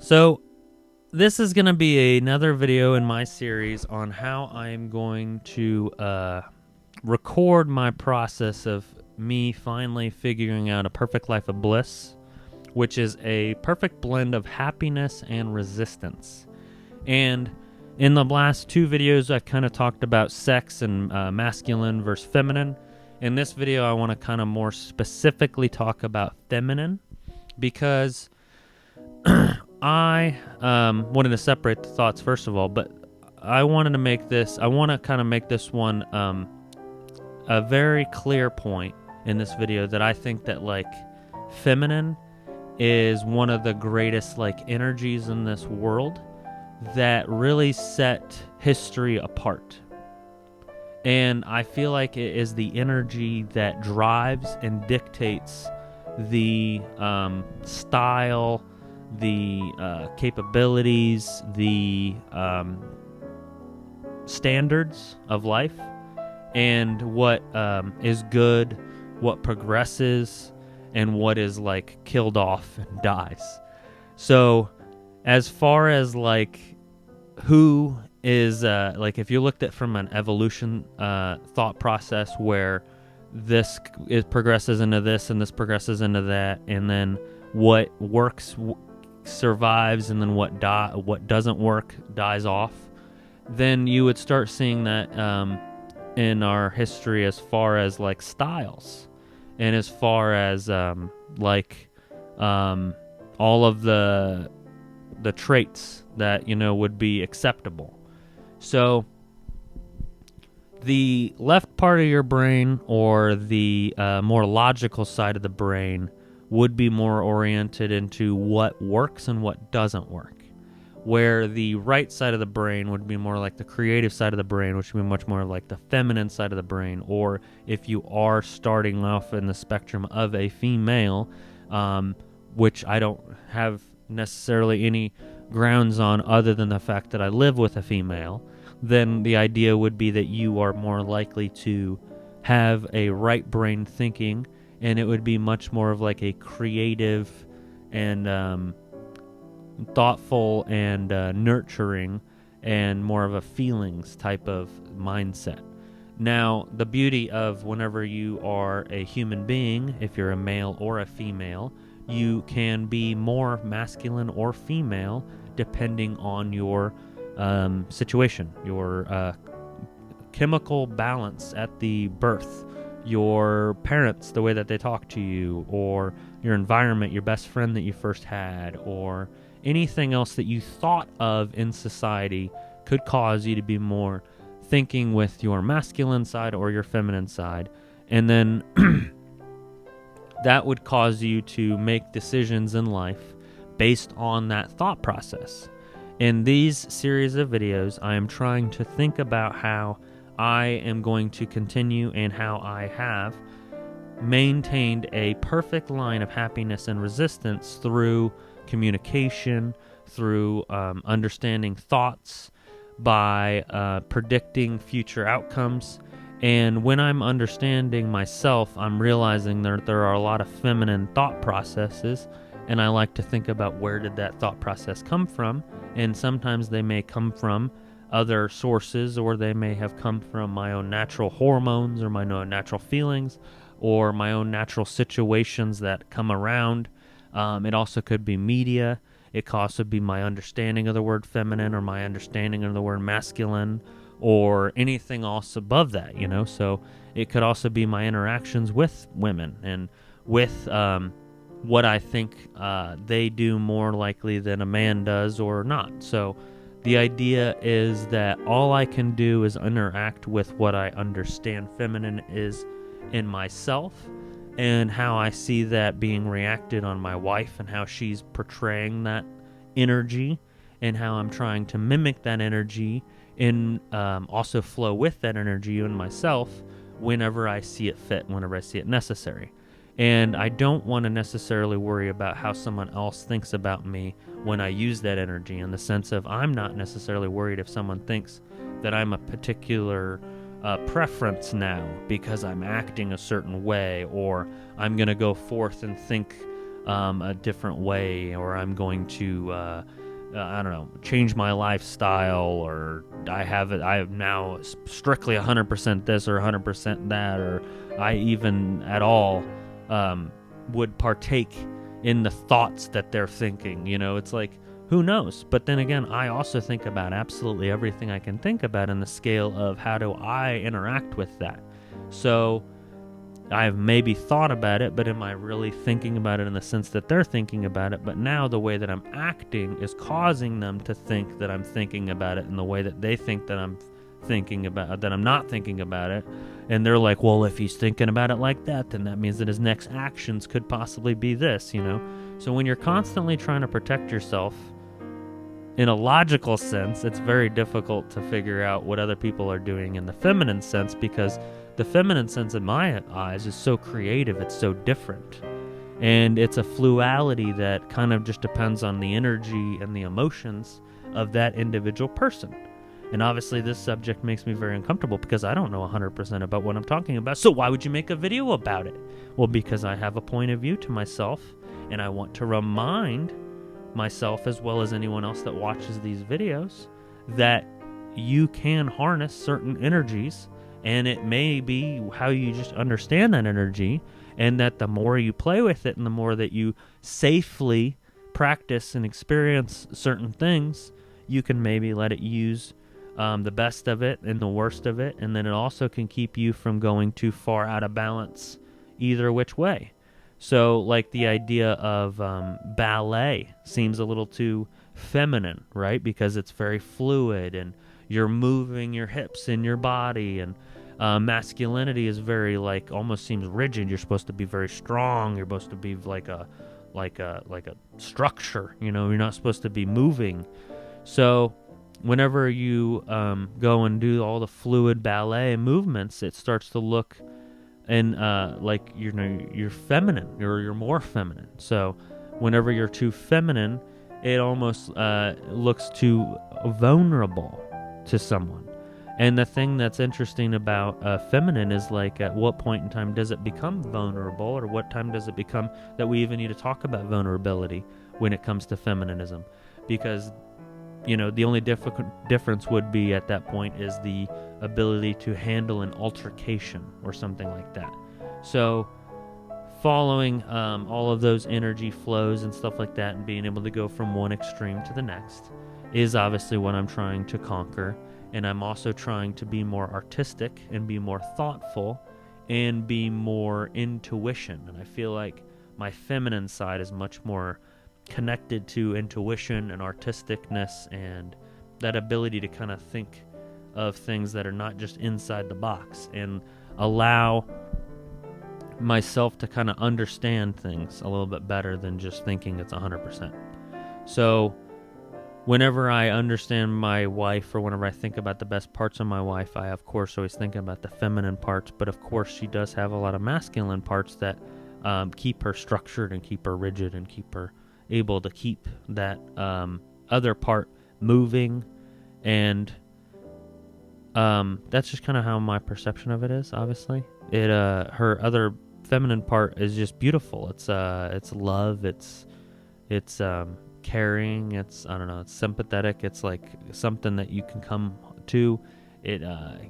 So this is going to be another video in my series on how I'm going to record my process of me finally figuring out a perfect life of bliss, which is a perfect blend of happiness and resistance. And in the last two videos, I kind of talked about sex and masculine versus feminine. In this video, I want to kind of more specifically talk about feminine, because I wanted to separate the thoughts first of all, but I want to kind of make this one a very clear point in this video that I think that feminine is one of the greatest energies in this world that really set history apart. And I feel like it is the energy that drives and dictates the style, the capabilities, the standards of life, and what is good, what progresses, and what is killed off and dies. So as far as who is if you looked at from an evolution thought process where this progresses into this and this progresses into that, and then what works survives, and then what doesn't work dies off, then you would start seeing that in our history as far as styles, and as far as all of the traits that would be acceptable. So the left part of your brain, or the more logical side of the brain, would be more oriented into what works and what doesn't work, where the right side of the brain would be more like the creative side of the brain, which would be much more like the feminine side of the brain. Or if you are starting off in the spectrum of a female, which I don't have necessarily any grounds on other than the fact that I live with a female, then the idea would be that you are more likely to have a right brain thinking, and it would be much more of a creative and thoughtful and nurturing, and more of a feelings type of mindset. Now, the beauty of whenever you are a human being, if you're a male or a female, you can be more masculine or female depending on your situation, your chemical balance at the birth, your parents, the way that they talk to you, or your environment, your best friend that you first had, or anything else that you thought of in society could cause you to be more thinking with your masculine side or your feminine side. And then that would cause you to make decisions in life based on that thought process. In these series of videos, I am trying to think about how I am going to continue, and how I have maintained a perfect line of happiness and resistance through communication, through understanding thoughts, by predicting future outcomes. And when I'm understanding myself, I'm realizing that there are a lot of feminine thought processes, and I like to think about where did that thought process come from. And sometimes they may come from other sources, or they may have come from my own natural hormones, or my own natural feelings, or my own natural situations that come around. It also could be media. It could also be my understanding of the word feminine, or my understanding of the word masculine, or anything else above that, So it could also be my interactions with women, and with what I think they do more likely than a man does or not. So the idea is that all I can do is interact with what I understand feminine is in myself, and how I see that being reacted on my wife, and how she's portraying that energy, and how I'm trying to mimic that energy, and also flow with that energy in myself whenever I see it fit, whenever I see it necessary. And I don't want to necessarily worry about how someone else thinks about me when I use that energy, in the sense of I'm not necessarily worried if someone thinks that I'm a particular preference now because I'm acting a certain way, or I'm going to go forth and think a different way, or I'm going to I don't know, change my lifestyle, or I have now strictly 100% this or 100% that, or I even at all would partake in the thoughts that they're thinking. It's like, who knows? But then again, I also think about absolutely everything I can think about in the scale of how do I interact with that. So I've maybe thought about it, but am I really thinking about it in the sense that they're thinking about it? But now the way that I'm acting is causing them to think that I'm thinking about it in the way that they think that I'm thinking about, that I'm not thinking about it. And they're like, well, if he's thinking about it like that, then that means that his next actions could possibly be this, So when you're constantly trying to protect yourself in a logical sense, it's very difficult to figure out what other people are doing in the feminine sense, because the feminine sense in my eyes is so creative, it's so different. And it's a fluidity that kind of just depends on the energy and the emotions of that individual person. And obviously this subject makes me very uncomfortable because I don't know 100% about what I'm talking about. So why would you make a video about it? Well, because I have a point of view to myself, and I want to remind myself, as well as anyone else that watches these videos, that you can harness certain energies, and it may be how you just understand that energy, and that the more you play with it and the more that you safely practice and experience certain things, you can maybe let it use the best of it and the worst of it, and then it also can keep you from going too far out of balance either which way. So like the idea of ballet seems a little too feminine, right? Because it's very fluid and you're moving your hips in your body, and masculinity is very like almost seems rigid. You're supposed to be very strong. You're supposed to be like a structure. You're not supposed to be moving. So whenever you go and do all the fluid ballet movements, it starts to look and like you're feminine, or you're more feminine. So whenever you're too feminine, it almost looks too vulnerable to someone. And the thing that's interesting about feminine is like, at what point in time does it become vulnerable, or what time does it become that we even need to talk about vulnerability when it comes to feminism? Because the only difference would be at that point is the ability to handle an altercation or something like that. So following all of those energy flows and stuff like that, and being able to go from one extreme to the next, is obviously what I'm trying to conquer. And I'm also trying to be more artistic and be more thoughtful and be more intuition. And I feel like my feminine side is much more connected to intuition and artisticness, and that ability to kind of think of things that are not just inside the box, and allow myself to kind of understand things a little bit better than just thinking it's 100%. So whenever I understand my wife, or whenever I think about the best parts of my wife, I of course always think about the feminine parts, but of course she does have a lot of masculine parts that keep her structured and keep her rigid and keep her able to keep that other part moving. And that's just kind of how my perception of it is. Obviously it her other feminine part is just beautiful. It's love, it's caring, it's, I don't know, it's sympathetic, it's like something that you can come to. It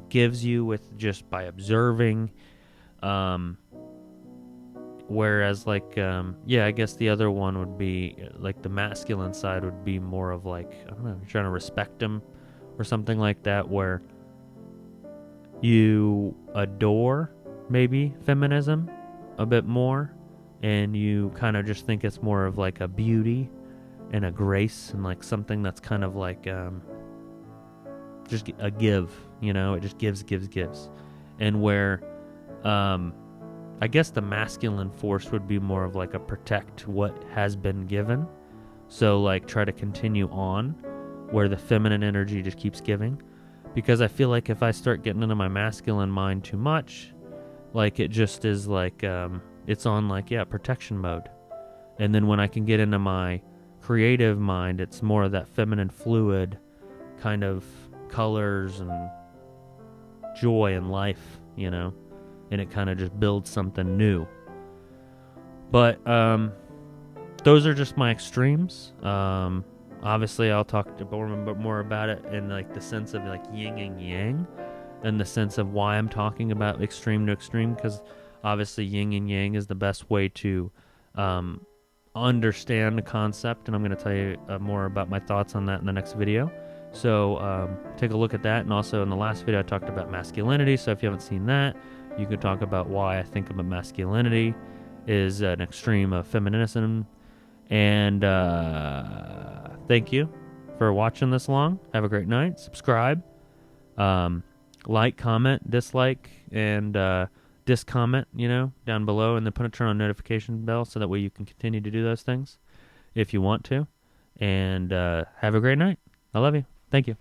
gives you with just by observing, whereas like I guess the other one would be like the masculine side would be more of like, I don't know, you're trying to respect him or something like that, where you adore maybe feminism a bit more, and you kind of just think it's more of like a beauty and a grace, and like something that's kind of like just a give, it just gives. And where I guess the masculine force would be more of like a protect what has been given, so like try to continue on, where the feminine energy just keeps giving. Because I feel like if I start getting into my masculine mind too much, like it just is like it's on like protection mode. And then when I can get into my creative mind, it's more of that feminine fluid kind of colors and joy in life, and it kind of just builds something new. But those are just my extremes. Obviously, I'll talk more about it in like the sense of like yin and yang, and the sense of why I'm talking about extreme to extreme, because obviously yin and yang is the best way to understand the concept, and I'm going to tell you more about my thoughts on that in the next video. So take a look at that. And also in the last video I talked about masculinity, so if you haven't seen that, you can talk about why I think about masculinity is an extreme of feminism. And thank you for watching this long. Have a great night. Subscribe, like, comment, dislike, and discomment, down below, and then turn on notification bell so that way you can continue to do those things if you want to. And have a great night. I love you. Thank you.